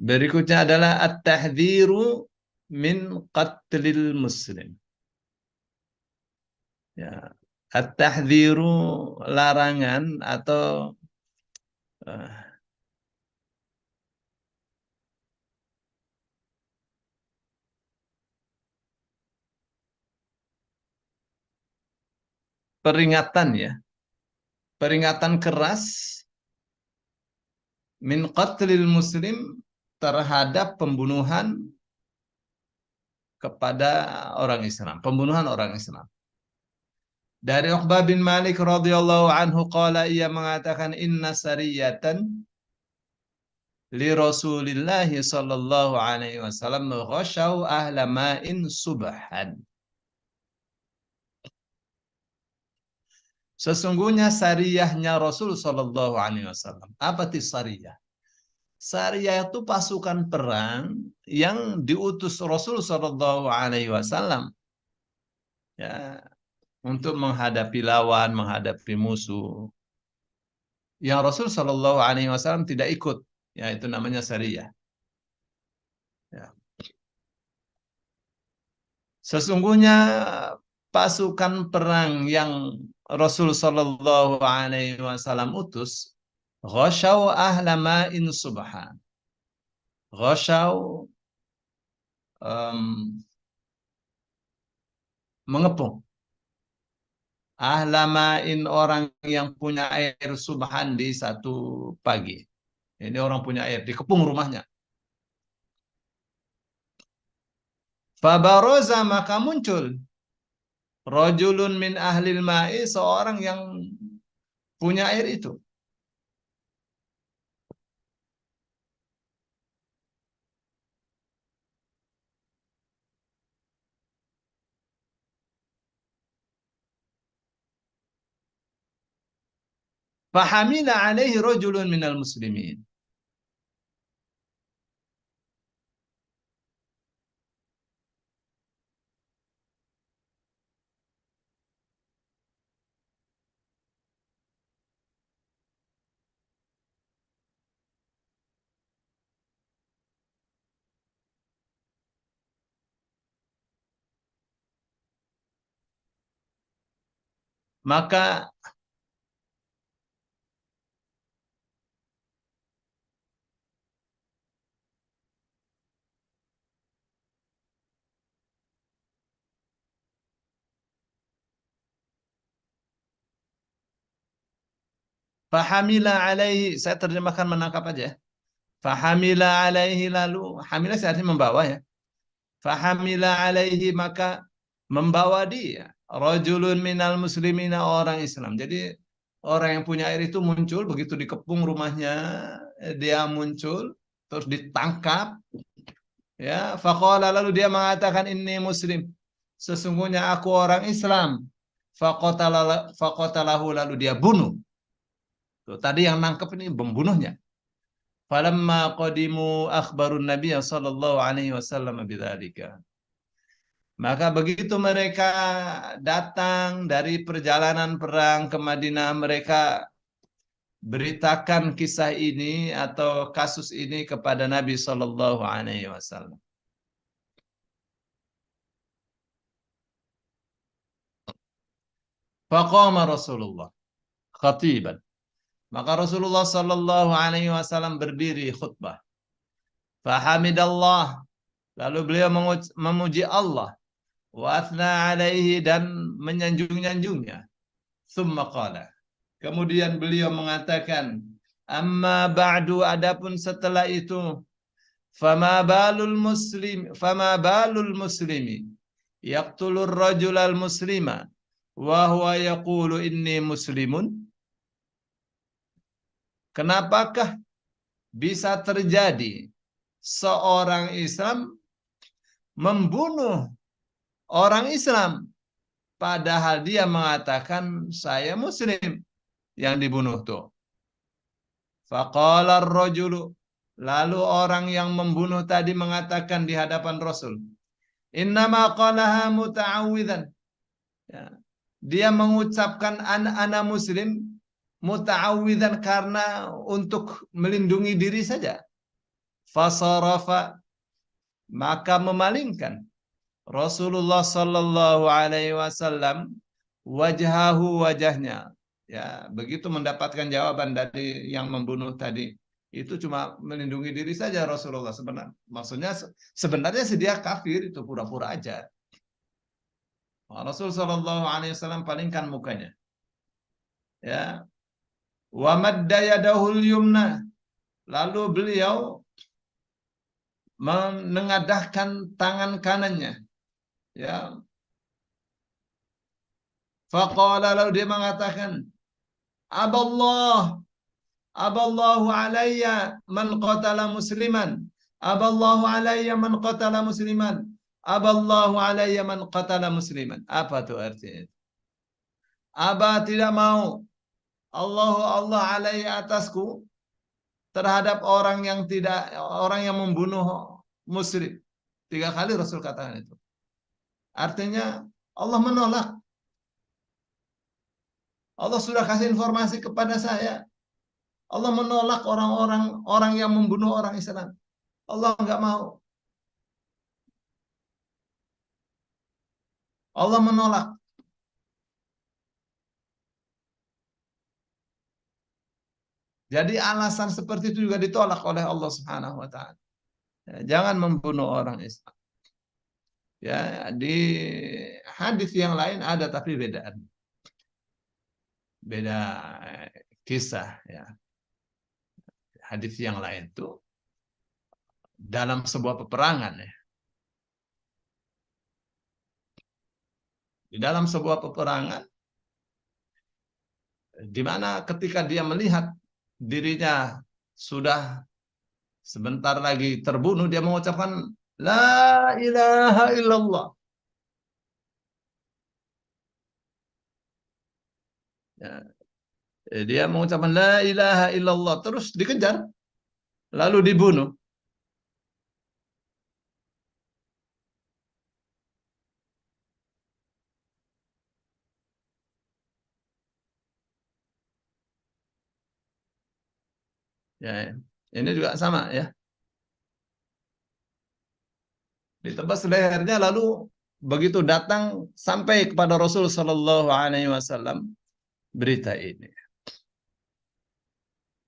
Berikutnya adalah at-tahdhiru min qatlil muslim. Ya. At-tahdhiru larangan atau eh, peringatan ya. Peringatan keras min qatlil muslim terhadap pembunuhan kepada orang Islam, pembunuhan orang Islam. Dari Uqbah bin Malik radhiyallahu anhu qala ia mengatakan inna sariyatan li Rasulillah sallallahu alaihi wasallam ghasyaw ahla ma'in subhan. Sesungguhnya sariyahnya Rasul sallallahu alaihi wasallam. Apa itu sariyah? Sariyah itu pasukan perang yang diutus Rasul sallallahu alaihi wasallam ya untuk menghadapi lawan, menghadapi musuh. Yang Rasul sallallahu alaihi wasallam tidak ikut, ya itu namanya sariyah. Ya. Sesungguhnya pasukan perang yang Rasul sallallahu alaihi wasallam utus ghasyaw ahla ma'in subhan. Ghasyaw mengepung ahla ma'in orang yang punya air subhan di satu pagi. Ini orang punya air, dikepung rumahnya. Fabaroza maka muncul rajulun min ahlil ma'i seorang yang punya air itu. Fahamila alaihi rajulun minal muslimin. Maka fahamila alaihi, saya terjemahkan menangkap aja. Fahamila alaihi lalu, hamila artinya membawa ya. Fahamila alaihi maka membawa dia rajulun minal muslimina orang Islam. Jadi orang yang punya air itu muncul begitu dikepung rumahnya, dia muncul terus ditangkap ya. Faqala lalu dia mengatakan ini muslim. Sesungguhnya aku orang Islam. Faqatalahu lalu dia bunuh. Tuh, tadi yang nangkep ini pembunuhnya. Falamma qadimu akhbarun Nabi sallallahu alaihi wasallam bidzalika. Maka begitu mereka datang dari perjalanan perang ke Madinah, mereka beritakan kisah ini atau kasus ini kepada Nabi sallallahu alaihi wasallam. Faqama Rasulullah khatiban. Maka Rasulullah sallallahu alaihi wasallam berdiri khutbah. Fahamidallah. Lalu beliau memuji Allah. Wa athna alaihi dan menyanjung-nyanjungnya. Tsumma qala. Kemudian beliau mengatakan, amma ba'du adapun setelah itu, fama balul muslimi yaqtulur rajulal muslima wa huwa yaqulu inni muslimun. Kenapakah bisa terjadi seorang Islam membunuh orang Islam padahal dia mengatakan saya muslim yang dibunuh tuh. Faqala ar-rajulu, lalu orang yang membunuh tadi mengatakan di hadapan Rasul, innama qalaha muta'awwidzan. Ya. Dia mengucapkan ana muslim muta'awwidzan karena untuk melindungi diri saja. fasarafa, maka memalingkan Rasulullah sallallahu alaihi wasallam wajhahu, wajahnya. Ya, begitu mendapatkan jawaban dari yang membunuh tadi. Itu cuma melindungi diri saja Rasulullah sebenarnya. Maksudnya sebenarnya dia kafir, itu pura-pura aja. Rasul sallallahu alaihi wasallam palingkan mukanya. Ya. Wa madda yadahul yumna. Lalu beliau menengadahkan tangan kanannya. Ya. Faqala, lalu dia mengatakan, Aballah, aballahu alayya man qatala musliman. Aballahu alayya man qatala musliman. Aballahu alayya man qatala musliman. Apa itu artinya? Aba, tidak mau. Allah alayya, atasku, terhadap orang yang membunuh muslim. 3 kali Rasul katakan itu. Artinya Allah menolak. Allah sudah kasih informasi kepada saya. Allah menolak orang yang membunuh orang Islam. Allah nggak mau. Allah menolak. Jadi alasan seperti itu juga ditolak oleh Allah Subhanahu wa taala. Ya, jangan membunuh orang Islam. Ya, di hadis yang lain ada tapi beda. Beda kisah ya. Hadis yang lain itu dalam sebuah peperangan ya. Di dalam sebuah peperangan di mana ketika dia melihat dirinya sudah sebentar lagi terbunuh, dia mengucapkan la ilaha illallah. Ya, dia mengucapkan la ilaha illallah, terus dikejar, lalu dibunuh. Ya, ini juga sama ya. Ditebas lehernya, lalu begitu datang sampai kepada Rasul Sallallahu Alaihi Wasallam berita ini.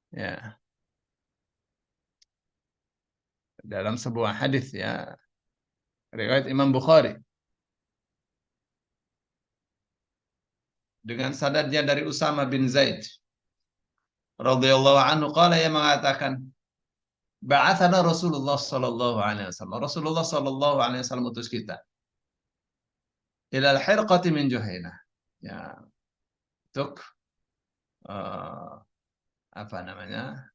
Ya, dalam sebuah hadis ya, riwayat Imam Bukhari dengan sanadnya dari Usama bin Zaid radhiyallahu anhu, qala, yang mengatakan, ba'athana Rasulullah sallallahu alaihi wasallam. Rasulullah sallallahu alaihi wasallam utus kita ilal hirqati min Juhainah. Ya, untuk apa namanya?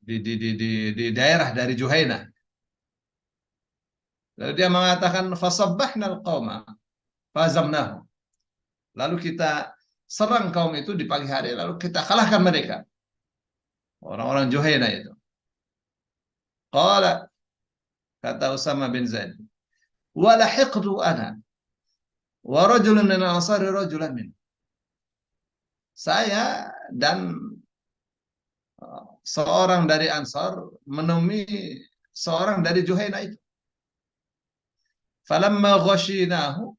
Di daerah dari Juhainah. Lalu dia mengatakan fasabbahna al-qauma fazamnahum. Lalu kita serang kaum itu di pagi hari, lalu kita kalahkan mereka. Orang-orang Juhainah itu. Qala, kata Usama bin Zaid, wa lahiqtu ana wa rajulun min al-ansari rajulan min. Saya dan seorang dari Ansar menemui seorang dari Juhainah itu. Falamma ghashinahu,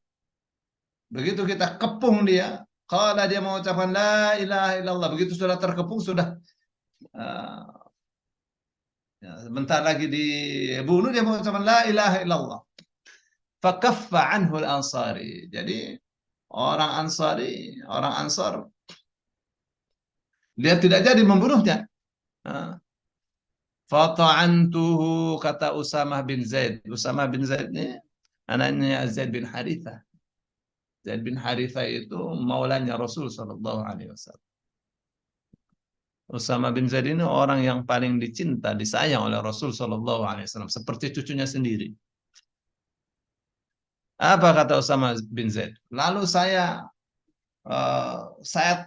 begitu kita kepung dia, qala, dia mengucapkan la ilaha illallah. Begitu sudah terkepung, sudah ya, sebentar lagi dibunuh, dia mengucapkan la ilaha illallah. Fakaffa anhu al-ansari. Jadi orang Ansar, dia tidak jadi membunuhnya. Fata'antuhu, kata Usamah bin Zaid. Usamah bin Zaid ini anaknya Zaid bin Harithah. Zaid bin Harithah itu maulanya Rasul sallallahu alaihi wasallam. Usamah bin Zaid ini orang yang paling dicinta, disayang oleh Rasul sallallahu alaihi wasallam, seperti cucunya sendiri. Apa kata Usamah bin Zaid? Lalu saya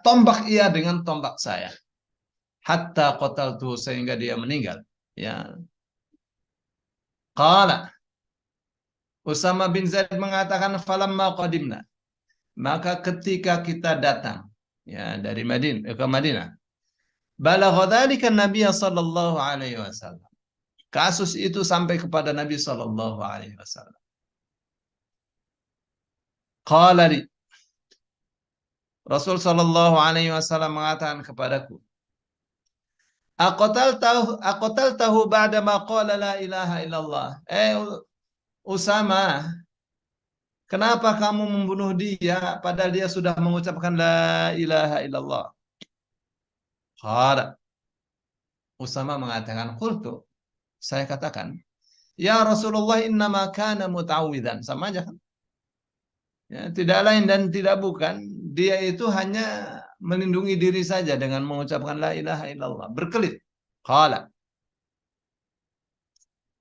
tombak ia dengan tombak saya. Hatta qataltu, sehingga dia meninggal. Ya. Qala, Usama bin Zaid mengatakan falamma qadimna, maka ketika kita datang ya dari Madinah ke Madinah, balagha dzalika Nabi sallallahu alaihi wasallam. Kasus itu sampai kepada Nabi sallallahu alaihi wasallam. Qala li, Rasul sallallahu alaihi wasallam mengatakan kepadaku, aqtaltahu ba'da ma qala la ilaha illallah. Usama, kenapa kamu membunuh dia padahal dia sudah mengucapkan la ilaha illallah? Qala, Usama mengatakan, qultu, saya katakan, ya Rasulullah innama kana muta'awwidzan. Sama aja kan? Ya, tidak lain dan tidak bukan, dia itu hanya melindungi diri saja dengan mengucapkan la ilaha illallah, berkelit. Qala,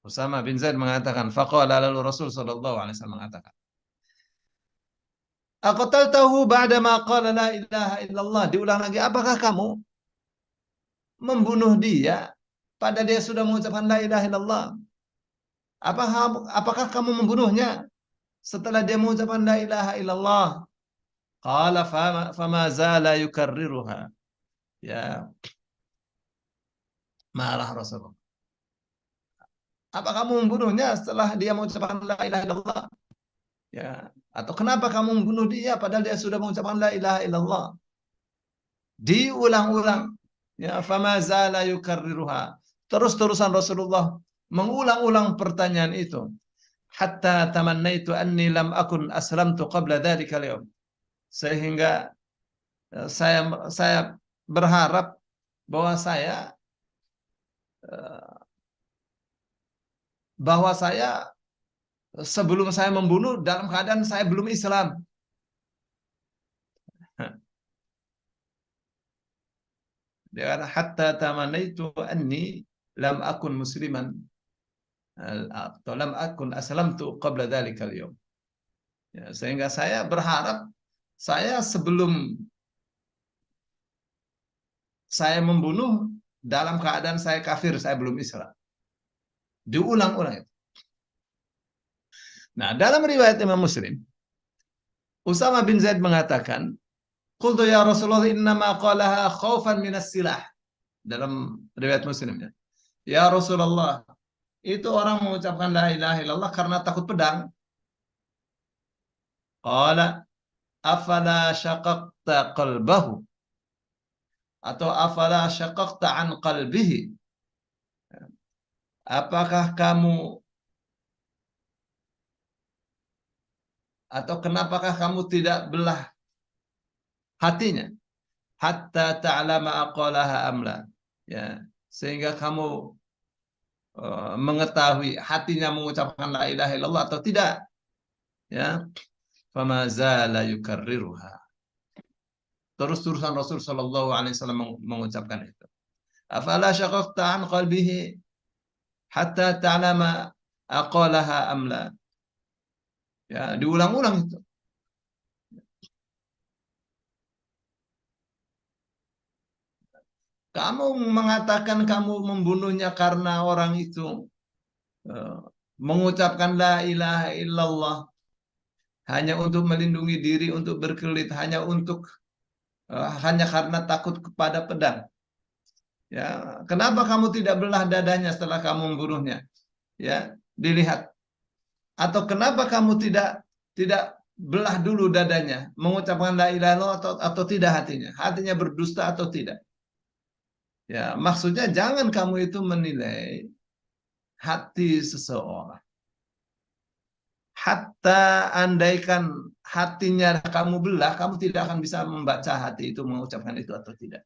Usama bin Zaid mengatakan, faqala lalu Rasul sallallahu alaihi wasallam mengatakan, aqtaltahu ba'da ma qala la ilaha illallah. Diulang lagi, apakah kamu membunuh dia pada dia sudah mengucapkan la ilaha illallah? Apakah kamu membunuhnya setelah dia mengucapkan la ilaha illallah? Qala fama zala yukarriruha. Ya, marah Rasulullah. Apa kamu membunuhnya setelah dia mengucapkan la ilaha illallah? Ya, atau kenapa kamu membunuh dia padahal dia sudah mengucapkan la ilaha illallah? Diulang-ulang. Ya, fama zala yukarriruha. Terus-terusan Rasulullah mengulang-ulang pertanyaan itu. Hatta tamannaitu anni lam akun aslamtu qabla dzalika al-yawm. Sehingga saya berharap bahwa saya sebelum saya membunuh dalam keadaan saya belum Islam. Dia kata hatta tamannaitu anni lam akun musliman atau lam akun aslamtu qabla dzalika al-yawm. Ya, sehingga saya berharap saya sebelum saya membunuh dalam keadaan saya kafir, saya belum Islam. Diulang-ulang itu. Nah, dalam riwayat Imam Muslim, Usama bin Zaid mengatakan, qultu ya Rasulullah innama qalaha khaufan minas silah. Dalam riwayat Muslimnya. Ya Rasulullah, itu orang mengucapkan la ilaha illallah karena takut pedang. Qala afala syaqaqta qalbahu atau afala syaqaqta an qalbihi. Apakah kamu atau kenapakah kamu tidak belah hatinya hatta ta'lama aqalaha amla, ya, sehingga kamu mengetahui hatinya mengucapkan la ilaha illallah atau tidak, ya. Fama zala yukarriruha. Terus-terusan Rasul sallallahu alaihi wasallam mengucapkan itu. Afala syaqaqta an qalbihi hatta ta'lama aqalaha amla. Ya, diulang-ulang itu. Kamu mengatakan kamu membunuhnya karena orang itu eh, mengucapkan la ilaha illallah hanya untuk melindungi diri, untuk berkelit, hanya karena takut kepada pedang. Ya, kenapa kamu tidak belah dadanya setelah kamu membunuhnya? Ya, dilihat. Atau kenapa kamu tidak belah dulu dadanya, mengucapkan la ilaha illallah atau tidak hatinya? Hatinya berdusta atau tidak? Ya, maksudnya jangan kamu itu menilai hati seseorang. Hatta andaikan hatinya kamu belah, kamu tidak akan bisa membaca hati itu mengucapkan itu atau tidak.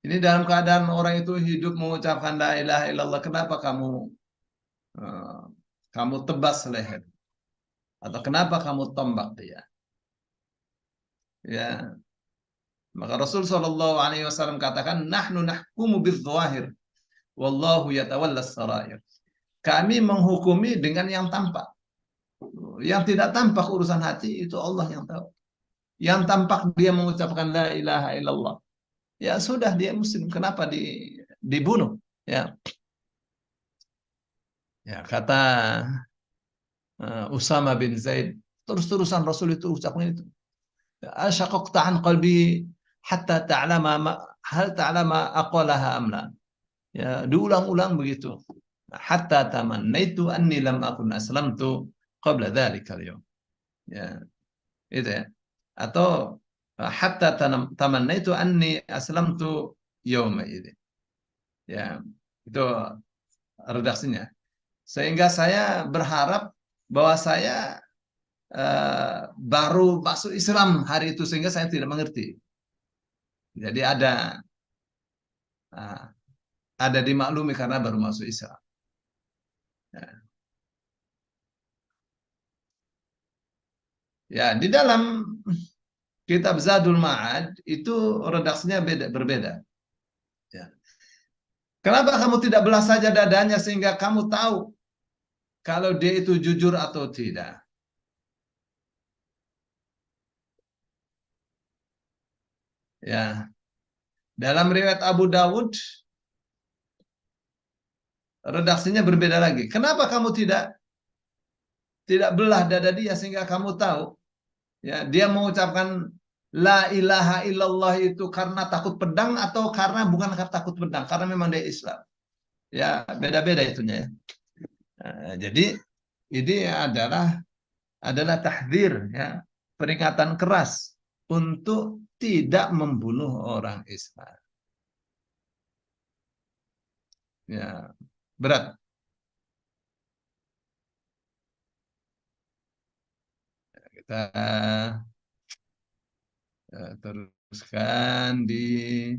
Ini dalam keadaan orang itu hidup mengucapkan la ilaha illallah, kenapa eh, kamu tebas leher? Atau kenapa kamu tombak dia? Ya, maka Rasul Shallallahu Alaihi Wasallam katakan, nahnu nahkumu bidzahir, wallahu yatawallas sarair. Kami menghukumi dengan yang tampak. Yang tidak tampak urusan hati itu Allah yang tahu. Yang tampak dia mengucapkan la ilaha illallah. Ya sudah dia muslim, kenapa dibunuh? Ya. Ya kata Usama bin Zaid. Terus-terusan Rasul itu ucapkan itu. Asyaqaqta an qalbi hatta ta'lama hal ta'lama aqalaha am la. Ya, diulang-ulang begitu. Hatta tamannaitu anni lam akun aslamtu qabla dzalika al-yawm. Ya, itu ya. Atau hatta tamannaitu anni aslamtu yawma ini. Ya, itu redaksinya. Sehingga saya berharap bahwa saya baru masuk Islam hari itu sehingga saya tidak mengerti. Jadi uh, ada dimaklumi karena baru masuk Islam. Ya, ya di dalam kitab Zadul Ma'ad itu redaksinya berbeda. Ya. Kenapa kamu tidak belah saja dadanya sehingga kamu tahu kalau dia itu jujur atau tidak? Ya, dalam riwayat Abu Dawud redaksinya berbeda lagi. Kenapa kamu tidak belah dada dia sehingga kamu tahu? Ya, dia mengucapkan la ilaha illallah itu karena takut pedang atau karena bukan karena takut pedang, karena memang dia Islam. Ya, beda-beda itunya ya. Jadi ini adalah tahdzir ya, peringatan keras untuk tidak membunuh orang Islam. Ya, berat. Kita teruskan di